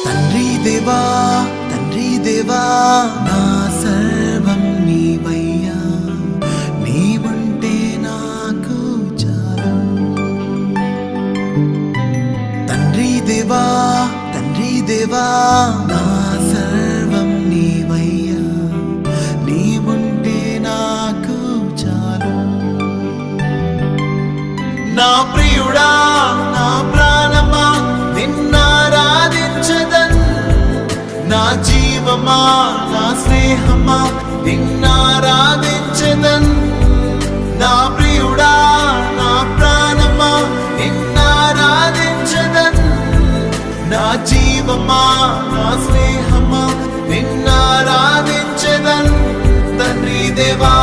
తండ్రి దేవా నా సర్వం నీవయ్యా, నీవుంటే నాకు చాలు. తండ్రి దేవా నా సర్వం నీవయ్యా, నీవుంటే నాకు చాలు. నా ప్రియుడా నా ప్రాణమా నిన్నారాధించదన్, నా జీవమా నా స్నేహమా నిన్నారాధించదన్. నా ప్రియుడా నా ప్రాణమా నిన్నారాధించదన్, నా జీవమా నా స్నేహమా నిన్నారాధించదన్. తండ్రి దేవా